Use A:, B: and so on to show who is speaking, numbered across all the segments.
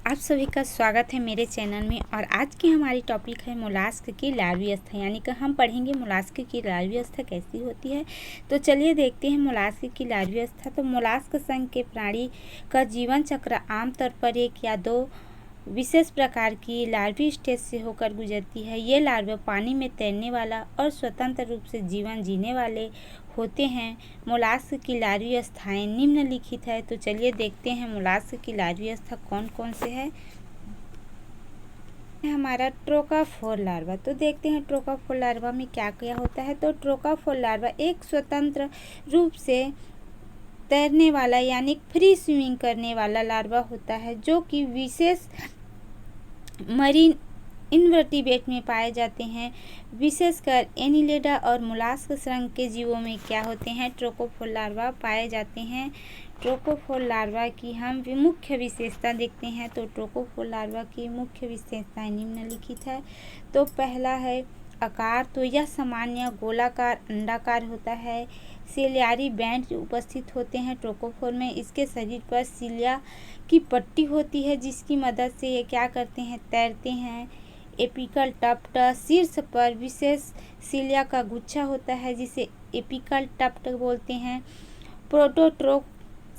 A: आप सभी का स्वागत है मेरे चैनल में। और आज की हमारी टॉपिक है मोलास्क की लार्वी अवस्था, यानी कि हम पढ़ेंगे मोलास्क की लार्वी अवस्था कैसी होती है। तो चलिए देखते हैं मोलास्क की लार्वी अवस्था। तो मोलास्क संघ के प्राणी का जीवन चक्र आमतौर पर एक या दो विशेष प्रकार की लार्वी स्टेज से होकर गुजरती है। ये लार्वा पानी में तैरने वाला और स्वतंत्र रूप से जीवन जीने वाले होते हैं। मोलास्क की लार्वी अवस्थाएं निम्नलिखित है। तो चलिए देखते हैं मोलास्क की लार्वी अवस्था कौन कौन से है। हमारा ट्रोकाफोर लार्वा। तो देखते हैं ट्रोकाफोर लार्वा में क्या क्या होता है। तो ट्रोकाफोर लार्वा एक स्वतंत्र रूप से तैरने वाला यानी फ्री स्विमिंग करने वाला लार्वा होता है, जो कि विशेष मरीन इनवर्टिब्रेट में पाए जाते हैं। विशेषकर एनिलिडा और मोलास्क श्रृंग के जीवों में क्या होते हैं, ट्रोकोफोर लार्वा पाए जाते हैं। ट्रोकोफोर लार्वा की हम मुख्य विशेषता देखते हैं। तो ट्रोकोफोर लार्वा की मुख्य विशेषताएं निम्नलिखित है। तो पहला है आकार। तो यह सामान्य गोलाकार अंडाकार होता है। सिलियारी बैंड उपस्थित होते हैं ट्रोकोफोर में। इसके शरीर पर सिलिया की पट्टी होती है, जिसकी मदद से ये क्या करते हैं, तैरते हैं। Apical tuft. शीर्ष पर विशेष सिलिया का गुच्छा होता है, जिसे एपिकल टफ्ट बोलते हैं। प्रोटोट्रोक।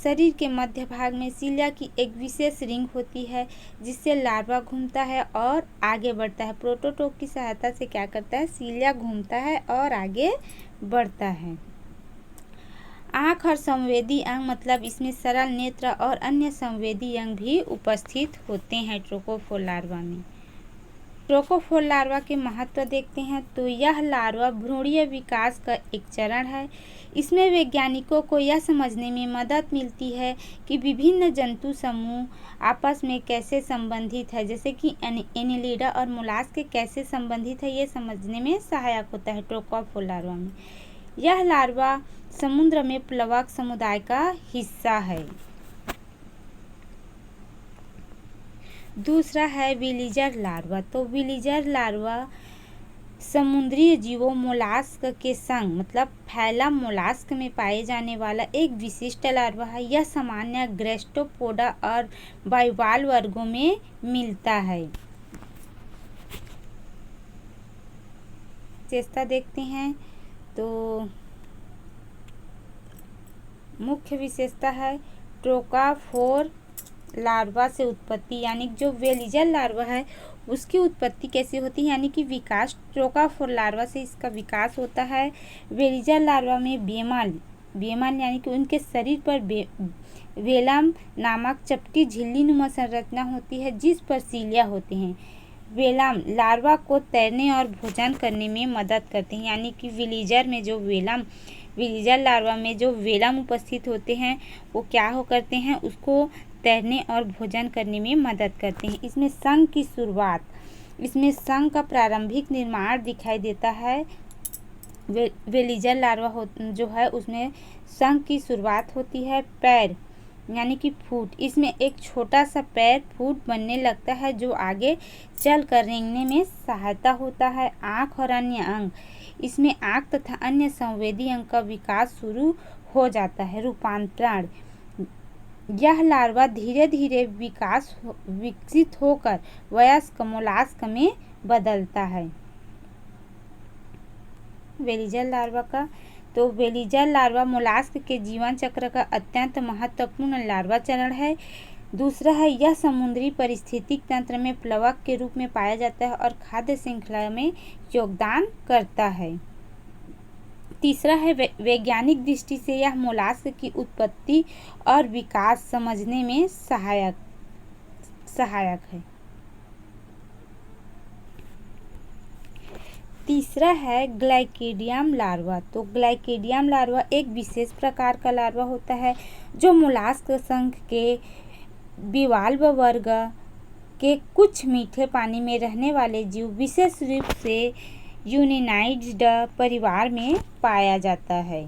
A: शरीर के मध्य भाग में सिलिया की एक विशेष रिंग होती है, जिससे लार्वा घूमता है और आगे बढ़ता है। प्रोटोट्रोक की सहायता से क्या करता है, सिलिया घूमता है और आगे बढ़ता है। आँख और संवेदी अंग, मतलब इसमें सरल नेत्र और अन्य संवेदी अंग भी उपस्थित होते हैं ट्रोकोफोर लार्वा में। ट्रोकोफोर लार्वा के महत्व देखते हैं। तो यह लार्वा भ्रूणीय विकास का एक चरण है। इसमें वैज्ञानिकों को यह समझने में मदद मिलती है कि विभिन्न जंतु समूह आपस में कैसे संबंधित है, जैसे कि एनिलिडा और मोलास्क कैसे संबंधित है, ये समझने में सहायक होता है ट्रोकोफोर लार्वा में। यह लार्वा समुद्र में प्लवक समुदाय का हिस्सा है। दूसरा है विलिजर लार्वा। तो विलिजर लार्वा समुद्री जीवों मोलास्क के संग, मतलब फैलम मोलास्क में पाए जाने वाला एक विशिष्ट लार्वा है। यह सामान्य गैस्ट्रोपोडा और बाइवाल वर्गों में मिलता है। विशेषता देखते हैं। तो मुख्य विशेषता है ट्रोकाफोर लार्वा से उत्पत्ति, यानी जो वेलिजर लार्वा है उसकी उत्पत्ति कैसी होती है, यानी कि विकास ट्रोकाफोर लार्वा से इसका विकास होता है। वेलिजर लार्वा में बेमल यानी कि उनके शरीर पर वेलम नामक चपटी झिल्लीनुमा संरचना होती है, जिस पर सीलिया होते हैं। वेलम लार्वा को तैरने और भोजन करने में मदद करते हैं, यानी कि विलिजर लार्वा में जो वेलम उपस्थित होते हैं वो क्या करते हैं, उसको तैरने और भोजन करने में मदद करते हैं। इसमें संघ का प्रारंभिक निर्माण दिखाई देता है। वेलिजर लार्वा जो है उसमें संघ की शुरुआत होती है। पैर यानी कि फूट, इसमें एक छोटा सा पैर फूट बनने लगता है, जो आगे चल कर रेंगने में सहायता होता है। आँख और अन्य अंग, इसमें आँख तथा अन्य संवेदी अंग का विकास शुरू हो जाता है। रूपांतरण, यह लार्वा धीरे धीरे विकसित होकर वयस्क मोलास्क में बदलता है। वेलिजर लार्वा का, तो वेलिजर लार्वा मोलास्क के जीवन चक्र का अत्यंत महत्वपूर्ण लार्वा चरण है। दूसरा है यह समुद्री पारिस्थितिक तंत्र में प्लवक के रूप में पाया जाता है और खाद्य श्रृंखला में योगदान करता है। तीसरा है वैज्ञानिक दृष्टि से यह मोलास्क की उत्पत्ति और विकास समझने में सहायक है। तीसरा है ग्लाइकेडियम लार्वा। तो ग्लाइकेडियम लार्वा एक विशेष प्रकार का लार्वा होता है, जो मोलास्क संघ के बिवाल्व वर्ग के कुछ मीठे पानी में रहने वाले जीव, विशेष रूप से यूनिनाइड्ड परिवार में पाया जाता है।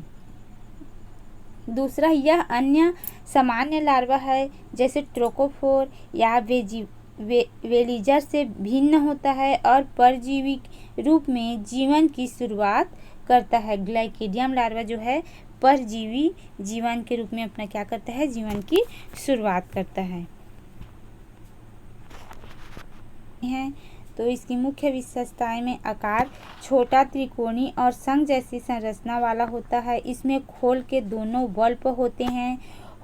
A: दूसरा, यह अन्य सामान्य लार्वा है जैसे ट्रोकोफोर या वेलिजर से भिन्न होता है और परजीवी रूप में जीवन की शुरुआत करता है। ग्लाइकेडियम लार्वा जो है परजीवी जीवन के रूप में अपना क्या करता है, जीवन की शुरुआत करता है। हैं तो इसकी मुख्य विशेषताएं में आकार छोटा, त्रिकोणीय और शंख जैसी संरचना वाला होता है। इसमें खोल के दोनों बल्ब होते हैं।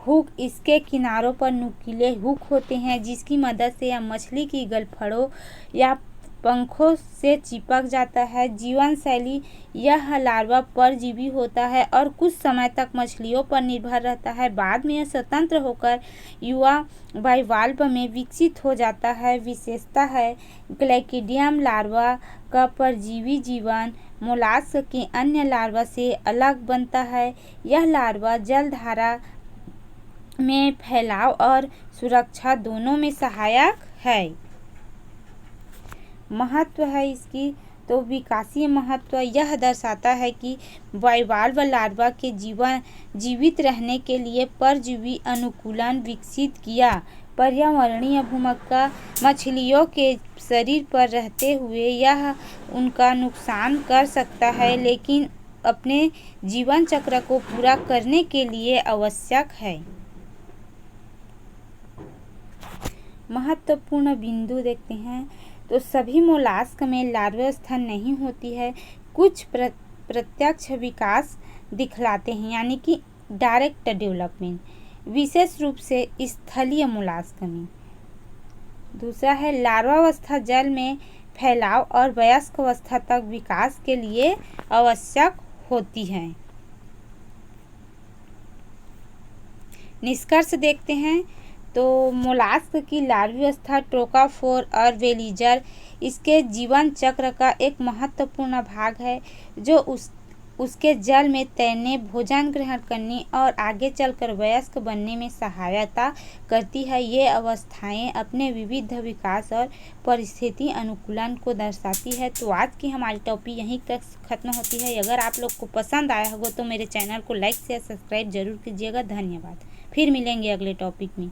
A: हुक, इसके किनारों पर नुकीले हुक होते हैं जिसकी मदद से यह मछली की गलफड़ों या पंखों से चिपक जाता है। जीवन शैली, यह लार्वा परजीवी होता है और कुछ समय तक मछलियों पर निर्भर रहता है। बाद में यह स्वतंत्र होकर युवा बाइवाल्व में विकसित हो जाता है। विशेषता है ग्लाइकेडियम लार्वा का परजीवी जीवन मोलास्क के अन्य लार्वा से अलग बनता है। यह लार्वा जलधारा में फैलाव और सुरक्षा दोनों में सहायक है। महत्व है इसकी तो विकासीय महत्व यह दर्शाता है कि बाइवाल्व लार्वा के जीवित रहने के लिए परजीवी अनुकूलन विकसित किया। पर्यावरणीय भूमिका, मछलियों के शरीर पर रहते हुए यह उनका नुकसान कर सकता है लेकिन अपने जीवन चक्र को पूरा करने के लिए आवश्यक है। महत्वपूर्ण बिंदु देखते हैं तो सभी मोलास्क में लार्वावस्था नहीं होती है। कुछ प्रत्यक्ष विकास दिखलाते हैं यानी कि डायरेक्ट डेवलपमेंट, विशेष रूप से स्थलीय मोलास्क में। दूसरा है लार्वावस्था जल में फैलाव और वयस्क अवस्था तक विकास के लिए आवश्यक होती है। निष्कर्ष देखते हैं तो मोलास्क की लार्वी अवस्था ट्रोकाफोर और वेलिजर इसके जीवन चक्र का एक महत्वपूर्ण भाग है जो उसके जल में तैरने, भोजन ग्रहण करने और आगे चलकर वयस्क बनने में सहायता करती है। ये अवस्थाएं अपने विविध विकास और परिस्थिति अनुकूलन को दर्शाती है। तो आज की हमारी टॉपिक यहीं तक खत्म होती है। अगर आप लोग को पसंद आया होगा तो मेरे चैनल को लाइक शेयर सब्सक्राइब जरूर कीजिएगा। धन्यवाद। फिर मिलेंगे अगले टॉपिक में।